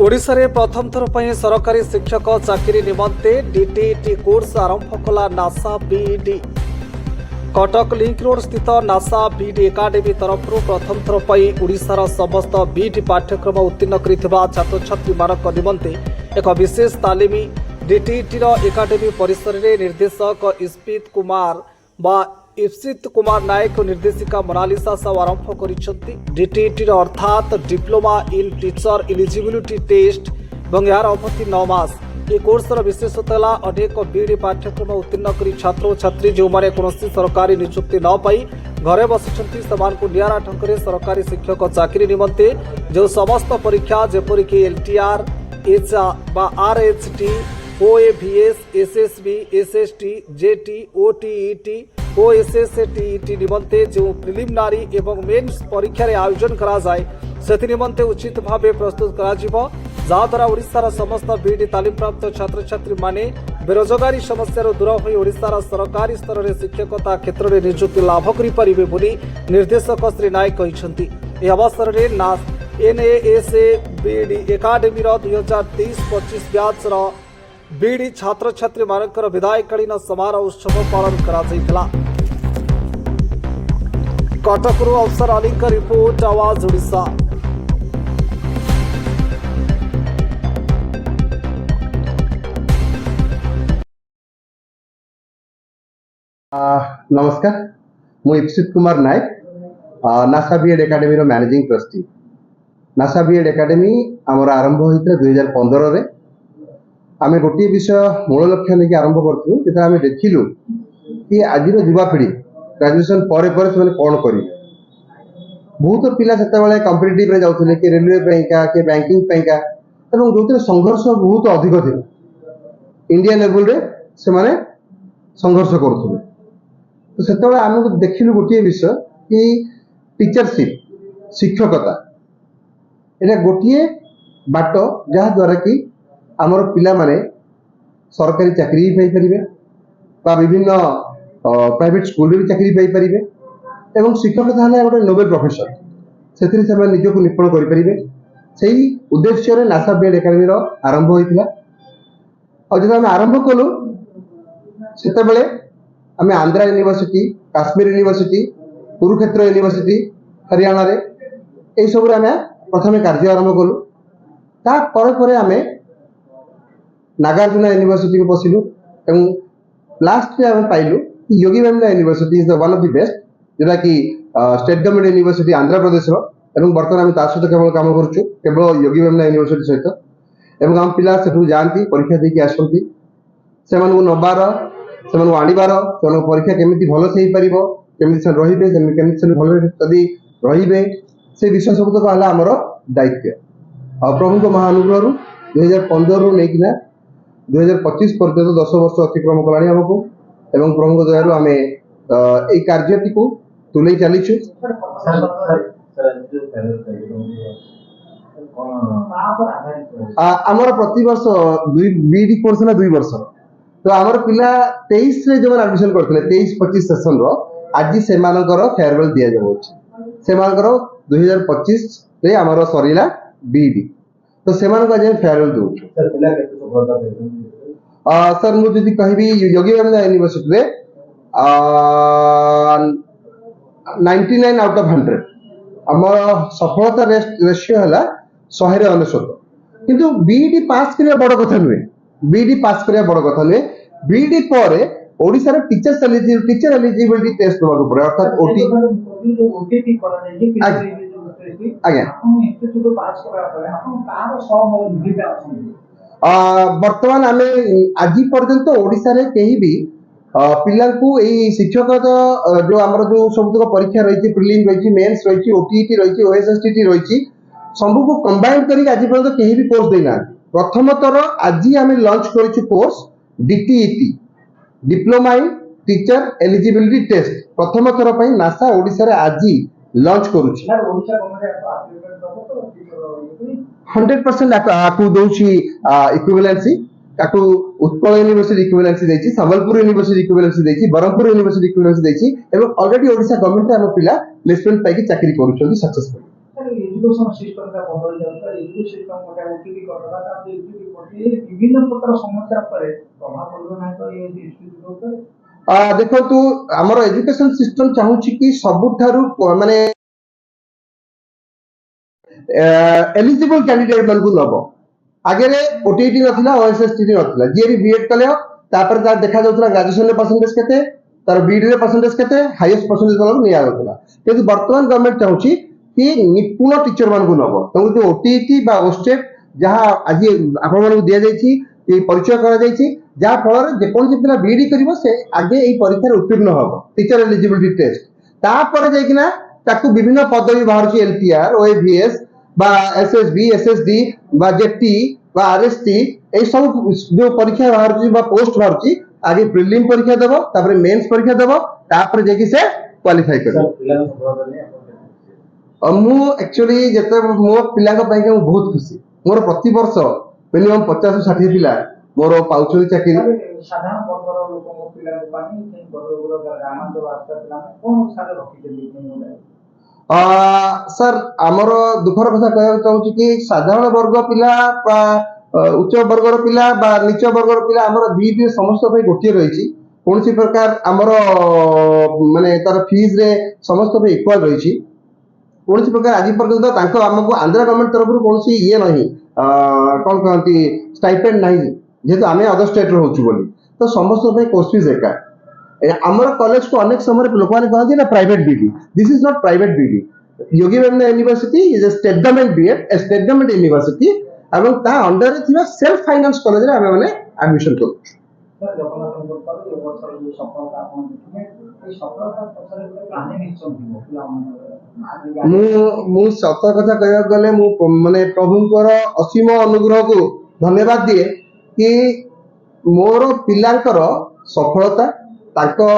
ओडिशा रे प्रथम थर पर सरकारी शिक्षक चाकरी निमंते डीटीईटी कोर्स आरंभ कला NASA B.Ed. Cuttack link road स्थित नासा बीईडी एकाडेमी तरफ प्रथम थर पर ओडिशार समस्त बीईडी पाठ्यक्रम उत्तीर्ण करिथिबा छात्र छात्री मानक निमंते एक विशेष तालीमी डीटीईटी एकाडेमी परिसर रे निर्देशक इप्सित कुमार नायक और निर्देशिका मोनालिसा साहू आरंभ करिसेंती। डीटीईटी अर्थात diploma in teacher eligibility test और यार अवधि 9 मास। ये कोर्सर विशेषता है अनेक बीईडी पाठ्यक्रम उत्तीर्ण करी छात्र और छात्री जो माने कोनोसी सरकारी नियुक्ति न पाई घरे बसिछंती समानकु नियारा ढंगरे सरकारी शिक्षक चाकरी निमंते जो समस्त परीक्षा जेपरिक LTR RHT OAVS SSB SST JT OTET OSSTET निमंते जो प्रिलिमिनारी एवं मेन्स परीक्षा रे आयोजन करा जाय से निमंते उचित भाव प्रस्तुत करा जिवो जहाद्वारा ओडिशार समस्त बीईडी तालीम प्राप्त छात्र छात्री माने बेरोजगारी समस्या दूर होई ओडिशार सरकारी स्तर में शिक्षकता क्षेत्र में नियुक्ति लाभ करि परिबे बोली निर्देशक श्री नायक कहिसेंती। ए अवसर रे एनएएसए बीईडी एकाडेमी 2023-25 ब्याच रो बीईडी छात्र छात्री मानकर विदायकालीन समारोह उत्सव पालन करा जायतिला। कटकरू अफसर अली का रिपोर्ट आवाज ओडिशा। नमस्कार, मु Ipsit Kumar Nayak, NASA BEd academy रो managing trustee. NASA BEd academy आमर आरंभ होता 2015 रे। आमे गोटे विषय मूल लक्ष्य लेके आरंभ करथु जेता आमे देखिलु कि आजिर युवा पीढ़ी ग्रेजुएशन परे परे से कौन करी। बहुत पिला सेतेबेले कॉम्पिटिटिव रे जाउथले कि रेलवे पैंका कि बैंकिंग पैंका एवं जोते संघर्ष बहुत अधिक थिला। इंडिया लेवल रे से माने संघर्ष करथुले। तो सेतेबेले आमे देखिलु गोटे विषय कि टीचरशिप शिक्षकता एटा गोटे बाट जहा द्वारा कि आमर पिला माने सरकारी चाकरी पाई परिबे बा विभिन्न प्राइवेट स्कूल भी चाकरी पाई परिबे एवं शिक्षकता है गोटे नोबेल प्रोफेशन से निजक निपुण कर परिबे। सेही उद्देश्य रे नासा बीएड एकाडेमी रो आरंभ होइतिला। और जब आम आरंभ कलु सेते बेले आम Andhra university, Kashmir university, Kurukshetra university Haryana रे ए सब रे आम प्रथम कार्य आरंभ कलु। ता परे परे आम नागार्जुन यूनिवर्सिटी को पसिलु एवं लास्ट में आम पाइलु Yogi Vemana university is one of the best जोटा कि state government university Andhra Pradesh एवं बर्तमान आम सहित केवल काम करूँ केवल योगी वेमना यूनिवर्सिटी सहित एवं आम पिला से जाती परीक्षा देकी आसती से नबार से आनबार से परीक्षा केमी भल से केमी रे भल जदि रे से विषय सब तक है आमर दायित्व। और प्रभु महानुग्रह 2015 रु लेकिना 2025 पर्यंत 10 वर्ष अतिक्रम कलानी हमको एवं प्रभु दयालु आम ए कार्यटी को तुले चलीचु। आमर प्रति वर्ष बीईडी कोर्स ना 2 वर्ष। तो आमर पिला 23 रे जो एडमिशन करथिले 23-25 सेशन रो आज से मानकर फेयरवेल दिया जाउ से मानकर 2025 रे आमर सरीला बीईडी। तो से मानकर जे फेयरवेल दउ सर पिला केते सफलता पाइछन। सर मु जदि कहबी योगी वेमना यूनिवर्सिटी रे 99 आउट ऑफ 100 आमर सफलता रेशियो है 100 रे 99। किंतु बीईडी पास करिया बड़ कथा नुहे। बीईडी पास करिया बड़ कथा नुहे। बीईडी परे ओडिसा रे टीचर एलिजिबिलिटी टेस्ट दबाक पड़े अर्थात ओटीटी करा नै कि आज्ञा बर्तमान आम आज पर्यंत ओडिशा रे कहीं भी पिला शिक्षक जो आमर जो सब परीक्षा रही प्रिलिम रही मेन्स रही ओटीईटी रही ओएसएसटीटी रही सब को कंबाइन कर आज पर्यंत कहीं भी कोर्स देना। प्रथम थर आज आम लॉन्च कर course DTET diploma in teacher eligibility test प्रथम थर पर नासा ओडिशा रे आज लॉन्च करुछि। 100% आकु दोछि इक्विवेलेंसी ताकू उत्कल यूनिवर्सिटी इक्विवेलेंसी देछि, संबलपुर यूनिवर्सिटी इक्विवेलेंसी देछि, बरहमपुर यूनिवर्सिटी इक्विवेलेंसी देछि एवं ऑलरेडी ओडिशा गवर्नमेंट रे हम पिला प्लेसमेंट पाई चाकरी करूछन सक्सेसफुल। एजुकेशन सिस्टम का बदल जाता एजुकेशन सिस्टम गोटे ओटीटी करला तापर ओटीटी पटे विभिन्न प्रकार समस्या पर प्रभाव पड़ो ना तो ये स्टूडेंट ऊपर देखो आमर एजुकेशन सिस्टम चाहूची कि सबुठारु माने एलिजिबल कैंडिडेट मान को नब आगे ओटीटी नथिला ओएसएसटी नथिला जे भी बीएड कले तापर ता देखा जाउतला ग्रेजुएशन रे परसेंटेज केते तार बीडी रे परसेंटेज केते हाईएस्ट परसेंटेज वाला निया जाउतला किंतु वर्तमान गवर्नमेंट चाहूची कि निपुण टीचर मान को नब तो जो ओटीटी बा ओस्टेट जहां आज आपण मान को दिया जायछि ए परिचय करा जायछि जहां फल जे कोन पिला बीडी करिवो से आगे एई परीक्षा उत्तीर्ण हबो टीचर एलिजिबिलिटी टेस्ट तापर जायकिना ताकू विभिन्न पदवी बाहरछि एलपीआर ओएवीएस बा एसएसबी एसएसडी बा जेटी बा आरएसटी ए सब जो परीक्षा बाहरछि बा पोस्ट बाहरछि आगे प्रीलिम परीक्षा देबो तापर मेंस परीक्षा देबो तापर जेकी से क्वालिफाई करबो मु एक्चुअली जते मो पिला ପାଇଁ ମୁଁ ବହୁତ ଖୁସି ମୋର ପ୍ରତି ବର୍ଷ ମିନିमम 50-60 ପିला ମୋର ପାଉଛନ୍ତି ଚାକିରି साधारण वर्गर लोक पिला पानी से वर्गर ग्रामांचल रास्ता पिला कोन सारे रखिते सर आमर दुखर कथा कहବାକୁ चाहूची कि साधारण वर्ग पिला बा उच्च वर्गर पिला बा नीच वर्गर पिला आमर बीडी समस्त पे गोटिए रहिछि कोनसी प्रकार आमर माने तार फीस रे समस्त पे इक्वल रहिछि कोनसी प्रकार आज पर्यंत तांको हमको आंध्र गवर्नमेंट तरफ कोनसी ये नहीं कोन कहंती स्टाइपेंड नहीं जेहेतु आमे अदर स्टेट रो होछु बोली तो समस्त पे कोर्स फीस एका हमर कॉलेज को अनेक समय लोक माने कहंती ना private BEd this is not private BEd Yogi Vemana university is a state government BEd a state government university एवं ता अंडर रे थिबा सेल्फ फाइनेंस कॉलेज रे हमें माने एडमिशन करू सर जगन्नाथ गोपाल ये वर्ष जो सफलता आपण देखिए ए सफलता पछरे गोटे कहानी निश्चय थिबो पिला मु सत कथा कहया गले मु माने प्रभुंकर असीम अनुग्रह को धन्यवाद दिए कि मोर पिलांकर सफलता ताको